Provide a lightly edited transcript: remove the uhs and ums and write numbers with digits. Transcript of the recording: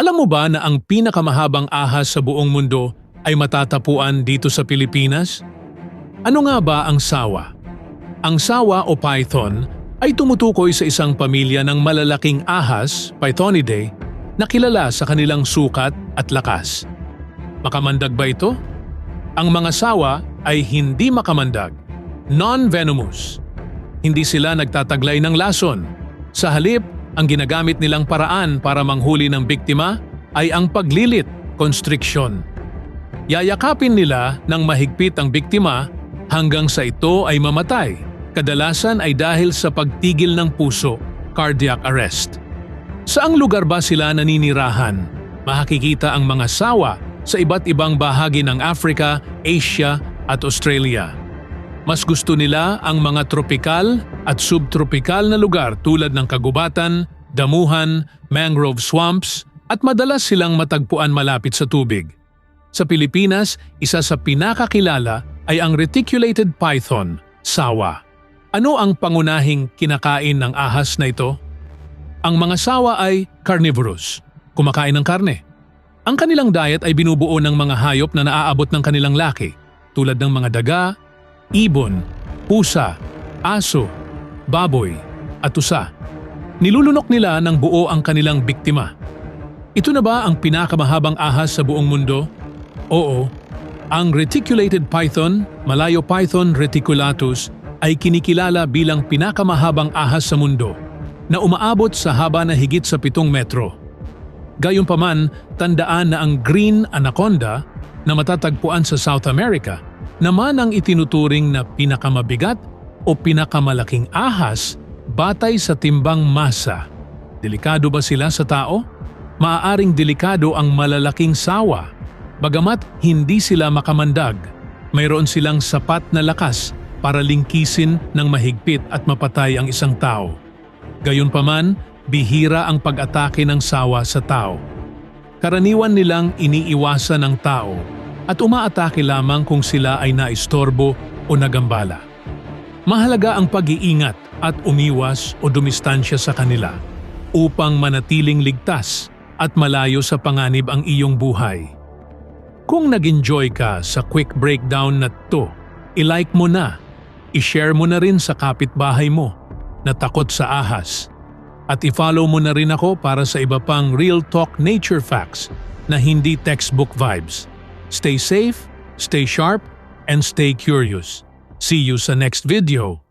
Alam mo ba na ang pinakamahabang ahas sa buong mundo ay matatapuan dito sa Pilipinas? Ano nga ba ang sawa? Ang sawa o python ay tumutukoy sa isang pamilya ng malalaking ahas, Pythonidae, na kilala sa kanilang sukat at lakas. Makamandag ba ito? Ang mga sawa ay hindi makamandag, non-venomous. Hindi sila nagtataglay ng lason. Sa halip, ang ginagamit nilang paraan para manghuli ng biktima ay ang paglilit, constriction. Yayakapin nila ng mahigpit ang biktima hanggang sa ito ay mamatay. Kadalasan ay dahil sa pagtigil ng puso, cardiac arrest. Saang lugar ba sila naninirahan? Makikita ang mga sawa sa iba't ibang bahagi ng Africa, Asia at Australia. Mas gusto nila ang mga tropikal at subtropikal na lugar tulad ng kagubatan, damuhan, mangrove swamps at madalas silang matagpuan malapit sa tubig. Sa Pilipinas, isa sa pinakakilala ay ang reticulated python, sawa. Ano ang pangunahing kinakain ng ahas na ito? Ang mga sawa ay carnivorous, kumakain ng karne. Ang kanilang diet ay binubuo ng mga hayop na naaabot ng kanilang laki, tulad ng mga daga, ibon, pusa, aso, baboy, at tusa. Nilulunok nila ng buo ang kanilang biktima. Ito na ba ang pinakamahabang ahas sa buong mundo? Oo. Ang reticulated python, Malayo-python reticulatus, ay kinikilala bilang pinakamahabang ahas sa mundo na umaabot sa haba na higit sa 7 metro. Gayunpaman, tandaan na ang green anaconda na matatagpuan sa South America naman ang itinuturing na pinakamabigat o pinakamalaking ahas batay sa timbang masa. Delikado ba sila sa tao? Maaaring delikado ang malalaking sawa. Bagamat hindi sila makamandag, mayroon silang sapat na lakas para lingkisin ng mahigpit at mapatay ang isang tao. Gayunpaman, bihira ang pag-atake ng sawa sa tao. Karaniwan nilang iniiwasan ng tao at umaatake lamang kung sila ay naistorbo o nagambala. Mahalaga ang pag-iingat at umiwas o dumistansya sa kanila upang manatiling ligtas at malayo sa panganib ang iyong buhay. Kung nag-enjoy ka sa quick breakdown na to, i-like mo na, i-share mo na rin sa kapitbahay mo na takot sa ahas. At i-follow mo na rin ako para sa iba pang real talk nature facts na hindi textbook vibes. Stay safe, stay sharp, and stay curious. See you sa next video.